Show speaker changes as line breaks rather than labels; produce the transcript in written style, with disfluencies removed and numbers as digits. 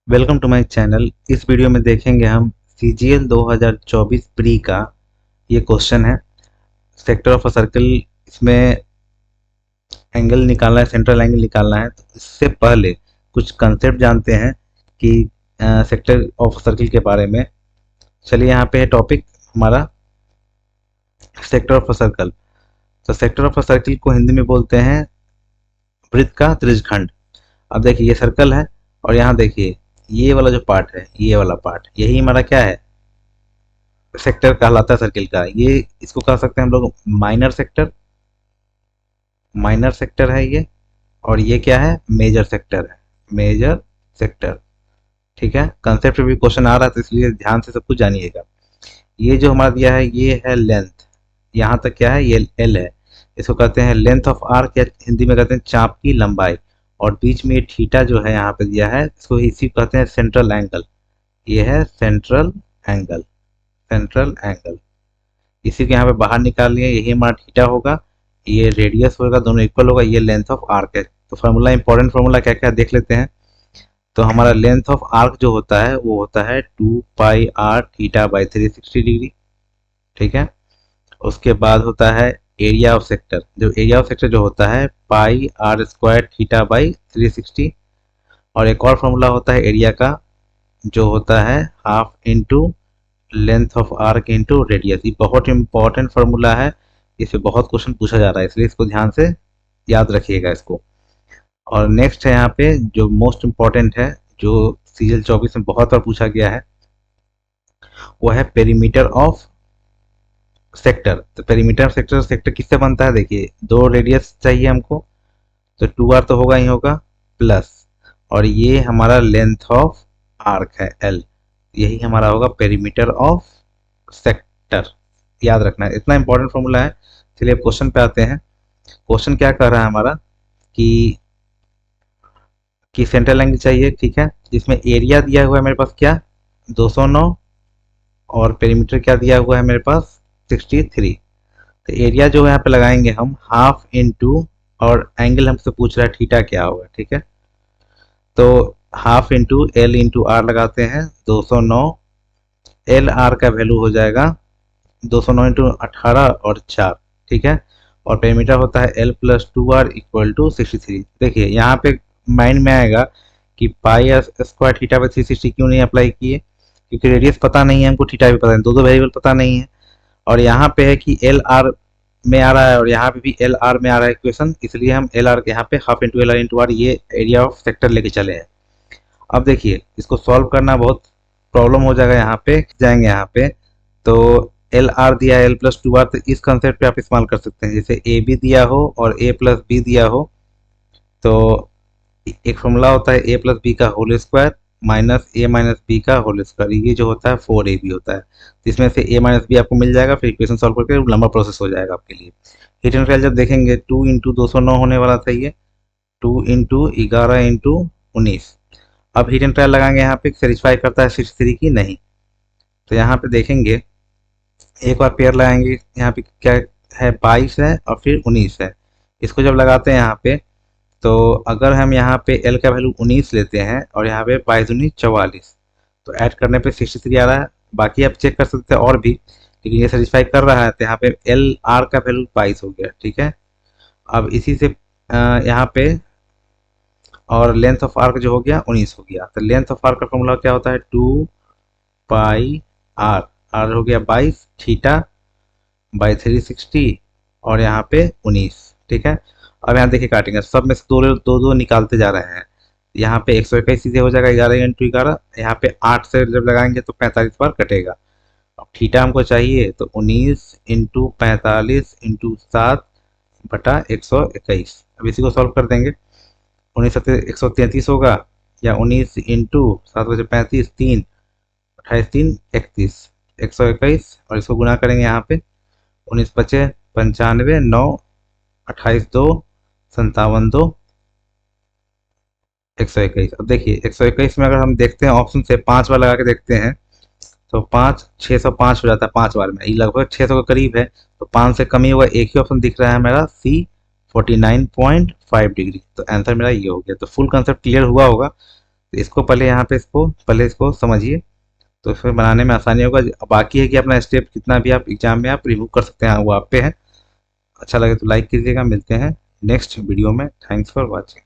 Welcome to my channel. इस video में देखेंगे हम सीजीएल 2024 प्री का ये क्वेश्चन है। सेक्टर ऑफ अ सर्कल, इसमें एंगल निकालना है, सेंट्रल एंगल निकालना है। तो इससे पहले कुछ कंसेप्ट जानते हैं कि सेक्टर ऑफ सर्कल के बारे में। चलिए, यहाँ पे है टॉपिक हमारा सेक्टर ऑफ अ सर्कल। तो सेक्टर ऑफ अ सर्कल को हिंदी में बोलते हैं वृत्त का त्रिज्यखंड। अब देखिए, ये सर्कल है और यहाँ देखिए ये वाला जो पार्ट है, ये वाला पार्ट, यही हमारा क्या है, सेक्टर कहलाता है सर्किल का। ये इसको कह सकते हैं हम लोग माइनर सेक्टर। माइनर सेक्टर है ये। और ये क्या है, मेजर सेक्टर है, मेजर सेक्टर। ठीक है, कंसेप्ट भी क्वेश्चन आ रहा है तो इसलिए ध्यान से सब कुछ जानिएगा। ये जो हमारा दिया है ये है लेंथ, यहाँ तक क्या है, ये एल है। इसको कहते हैं लेंथ ऑफ आर्क, या हिंदी में कहते हैं चाप की लंबाई। और बीच में ये थीटा जो है यहाँ पे दिया है, इसको इसी को कहते हैं सेंट्रल एंगल। ये है सेंट्रल एंगल, सेंट्रल एंगल। इसी को यहाँ पे बाहर निकाल लिए, यही हमारा थीटा होगा, ये रेडियस होगा, दोनों इक्वल होगा, ये लेंथ ऑफ आर्क है। तो फार्मूला, इंपॉर्टेंट फार्मूला क्या क्या देख लेते हैं। तो हमारा लेंथ ऑफ आर्क जो होता है वो होता है 2 पाई आर थीटा बाई 360 डिग्री। ठीक है, उसके बाद होता है एरिया ऑफ सेक्टर। जो एरिया ऑफ सेक्टर जो होता है पाई r² थीटा बाई 360। और एक और फार्मूला होता है एरिया का, जो होता है half into length of arc into radius. ये बहुत इंपॉर्टेंट फार्मूला है, इसे बहुत क्वेश्चन पूछा जा रहा है, इसलिए इसको ध्यान से याद रखिएगा इसको। और नेक्स्ट है यहाँ पे जो मोस्ट इम्पॉर्टेंट है, जो सीजीएल 24 में बहुत बार पूछा गया है, वो है पेरीमीटर ऑफ सेक्टर। तो पेरीमीटर सेक्टर, सेक्टर किससे बनता है, देखिए दो रेडियस चाहिए हमको, तो 2r तो होगा ही होगा, प्लस और ये हमारा लेंथ ऑफ आर्क है l, यही हमारा होगा पेरीमीटर ऑफ सेक्टर। याद रखना है, इतना इंपॉर्टेंट फॉर्मूला है। चलिए अब क्वेश्चन पे आते हैं। क्वेश्चन क्या कर रहा है हमारा कि सेंट्रल एंगल चाहिए, ठीक है, जिसमें एरिया दिया हुआ है मेरे पास क्या, 209, और पेरीमीटर क्या दिया हुआ है मेरे पास, 63। तो एरिया जो यहाँ पे लगाएंगे हम हाफ इंटू, और एंगल हमसे पूछ रहा है थीटा क्या होगा, ठीक है। तो half into L into R लगाते हैं, 209। एल आर का वैल्यू हो जाएगा 209 इंटू 18 और 4, ठीक है। और पेरीमीटर होता है L plus 2r equal to 63। देखिए यहाँ पे माइंड में आएगा कि पाई² थीटा बाई 360 क्यों नहीं अप्लाई किए, क्योंकि रेडियस पता नहीं है हमको, थीटा भी पता नहीं, दो वेरिएबल पता नहीं है। और यहाँ पे है कि एल आर में आ रहा है और यहाँ पे भी एल आर में आ रहा है इक्वेशन, इसलिए हम एल आर के यहाँ पे half into L R into R, ये एरिया ऑफ सेक्टर लेके चले हैं। अब देखिए इसको सॉल्व करना बहुत प्रॉब्लम हो जाएगा, यहाँ पे जाएंगे यहाँ पे, तो एल आर दिया है एल प्लस 2r, तो इस कंसेप्ट पे आप इस्तेमाल कर सकते हैं। जैसे ए बी दिया हो और ए प्लस बी दिया हो, तो एक फॉर्मूला होता है ए प्लस बी का होल स्क्वायर माइनस ए माइनस बी का होल स्क्वायर, ये जो होता है 4ab होता है। इसमें से ए माइनस बी आपको मिल जाएगा, फिर इक्वेशन सॉल्व करके लंबा प्रोसेस हो जाएगा आपके लिए। हीट एंड ट्रायल जब देखेंगे 2 इंटू 209 होने वाला था, ये 2 इंटू 11 इंटू 19। अब हीट एंड ट्रायल लगाएंगे, यहाँ पे सेटिस्फाई करता है 63 की, नहीं। तो यहाँ पे देखेंगे एक बार पेयर लगाएंगे, यहाँ पे क्या है, 22 है और फिर 19 है। इसको जब लगाते हैं यहाँ पे, तो अगर हम यहाँ पे एल का वैल्यू 19 लेते हैं और यहाँ पे 22 19 44, तो ऐड करने पे 63 आ रहा है। बाकी आप चेक कर सकते हैं और भी, लेकिन ये सेटिस्फाई कर रहा है, तो यहाँ पे एल आर का वैल्यू 22 हो गया, ठीक है। अब इसी से यहाँ पे और लेंथ ऑफ आर्क जो हो गया 19 हो गया। तो लेंथ ऑफ आर्क का फॉर्मूला क्या होता है, 2 पाई आर, आर हो गया 22 थीटा बाई 360 और यहाँ पे 19, ठीक है। अब यहाँ देखिए काटेंगे, सब में से दो दो दो निकालते जा रहे हैं। यहाँ पे 121 सीधे हो जाएगा 11 इंटू 11, यहाँ पे 8 से जब लगाएंगे तो 45 बार कटेगा। अब थीटा हमको चाहिए, तो 19 इंटू 45 इंटू 7 बटा 121। अब इसी को सॉल्व कर देंगे, 19 133 होगा, या 19 इंटू 7 बजे 35, 3 28 3 31, 121। और इसको गुना करेंगे यहाँ पे, 19 बचे 95, 9 28 2 57 2 121। अब देखिए 121 में अगर हम देखते हैं ऑप्शन से 5 बार लगा के देखते हैं, तो 5 605 हो जाता है 5 बार में, ये लगभग 600 के करीब है। तो 5 से कम ही होगा, एक ही ऑप्शन दिख रहा है मेरा सी 49.5 डिग्री। तो आंसर मेरा ये हो गया। तो फुल कंसेप्ट क्लियर हुआ होगा। तो इसको पहले यहाँ पे इसको समझिए, तो फिर बनाने में आसानी होगा। बाकी है कि अपना स्टेप कितना भी आप एग्जाम में आप रिमूव कर सकते हैं, वो आप पे है। अच्छा लगे तो लाइक कीजिएगा। मिलते हैं नेक्स्ट वीडियो में। Thanks for watching.